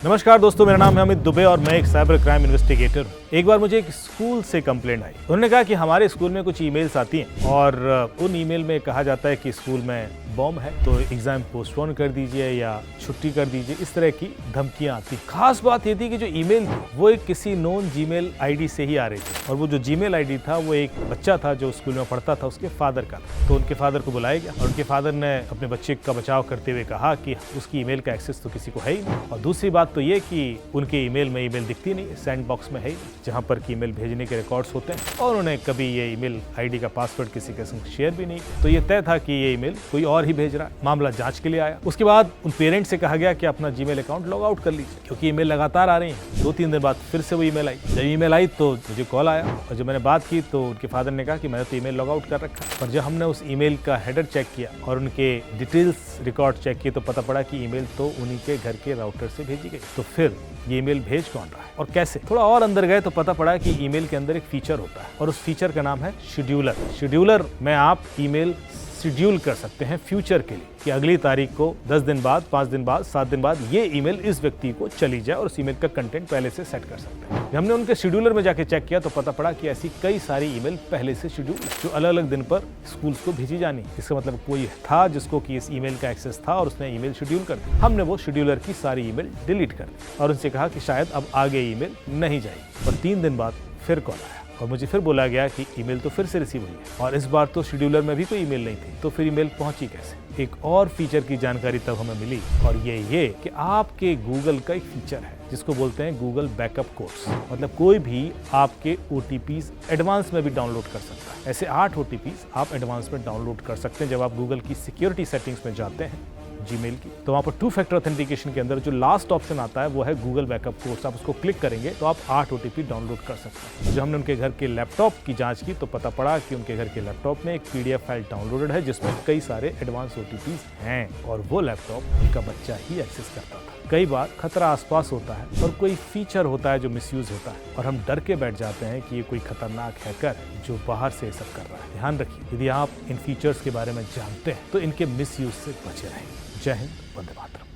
नमस्कार दोस्तों, मेरा नाम है अमित दुबे और मैं एक साइबर क्राइम इन्वेस्टिगेटर हूँ। एक बार मुझे एक स्कूल से कंप्लेंट आई। उन्होंने कहा कि हमारे स्कूल में कुछ ईमेल्स आती हैं और उन ईमेल में कहा जाता है कि स्कूल में बॉम्ब है तो एग्जाम पोस्टपोन कर दीजिए या छुट्टी कर दीजिए, इस तरह की धमकियां आती। खास बात ये थी कि जो ईमेल थी वो एक किसी नोन जीमेल आईडी से ही आ रही थी और वो जो जीमेल आईडी था वो एक बच्चा था जो स्कूल में पढ़ता था, उसके फादर का था। तो उनके फादर को बुलाया गया और उनके फादर ने अपने बच्चे का बचाव करते हुए कहा कि उसकी ईमेल का एक्सेस तो किसी को है ही नहीं, और दूसरी बात तो ये कि उनके ईमेल में ईमेल दिखती नहीं, सैंड बॉक्स में है जहां पर कि ईमेल भेजने के रिकॉर्ड्स होते हैं, और उन्होंने कभी ये ईमेल आईडी का पासवर्ड किसी के संग शेयर भी नहीं। तो ये तय था कि ये ईमेल कोई और ही भेज रहा है। मामला जांच के लिए आया। उसके बाद उन पेरेंट्स से कहा गया कि अपना जीमेल अकाउंट लॉग आउट कर लीजिए, क्योंकि ईमेल लगातार आ रही है। 2-3 दिन बाद फिर से वो ईमेल आई। जब ईमेल आई तो मुझे कॉल आया और जब मैंने बात की तो उनके फादर ने कहा कि मैंने तो ईमेल लॉग आउट कर रखा। पर जब हमने उस ईमेल का हेडर चेक किया और उनके डिटेल्स रिकॉर्ड चेक किए तो पता पड़ा कि ईमेल तो उन्हीं के घर के राउटर से भेजी गई। तो फिर ये ईमेल भेज कौन रहा है और कैसे? थोड़ा और अंदर गए तो पता पड़ा कि ईमेल के अंदर एक फीचर होता है और उस फीचर का नाम है शेड्यूलर। शेड्यूलर में आप ईमेल शेड्यूल कर सकते हैं फ्यूचर के लिए कि अगली तारीख को 10 दिन बाद, 5 दिन बाद, 7 दिन बाद ये ईमेल इस व्यक्ति को चली जाए और उस ईमेल का कंटेंट पहले से सेट कर सकते हैं। हमने उनके शेड्यूलर में जाके चेक किया तो पता पड़ा कि ऐसी कई सारी ईमेल पहले से शेड्यूल जो अलग अलग दिन पर स्कूल्स को भेजी जानी। इसका मतलब कोई था जिसको कि इस ईमेल का एक्सेस था और उसने ईमेल शेड्यूल कर दी। हमने वो शेड्यूलर की सारी ईमेल डिलीट कर दी और उनसे कहा कि शायद अब आगे ईमेल नहीं जाएगी। और 3 दिन बाद फिर कॉल आया और मुझे फिर बोला गया कि ईमेल तो फिर से रिसीव हुई है और इस बार तो शेड्यूलर में भी कोई ईमेल नहीं थी। तो फिर ईमेल पहुंची कैसे? एक और फीचर की जानकारी तब हमें मिली और ये कि आपके गूगल का एक फीचर है जिसको बोलते हैं गूगल बैकअप कोड्स। मतलब कोई भी आपके OTPs एडवांस में भी डाउनलोड कर सकता है। ऐसे 8 OTPs आप एडवांस में डाउनलोड कर सकते हैं। जब आप गूगल की सिक्योरिटी सेटिंग्स में जाते हैं जीमेल की, तो वहाँ पर 2 फैक्टर ऑथेंटिकेशन के अंदर जो लास्ट ऑप्शन आता है वो है गूगल बैकअप कोड्स। आप उसको क्लिक करेंगे तो आप 8 OTP डाउनलोड कर सकते हैं। जब हमने उनके घर के लैपटॉप की जांच की तो पता पड़ा कि उनके घर के लैपटॉप में एक PDF फाइल डाउनलोडेड है जिसमें कई सारे एडवांस OTPs हैं और वो लैपटॉप उनका बच्चा ही एक्सेस करता था। कई बार खतरा आसपास होता है और कोई फीचर होता है जो मिसयूज होता है और हम डर के बैठ जाते हैं कि ये कोई खतरनाक हैकर जो बाहर से सब कर रहा है। ध्यान रखिए, यदि आप इन फीचर्स के बारे में जानते हैं तो इनके मिसयूज से बचे रहें। जय हिंद, वंदे मातरम।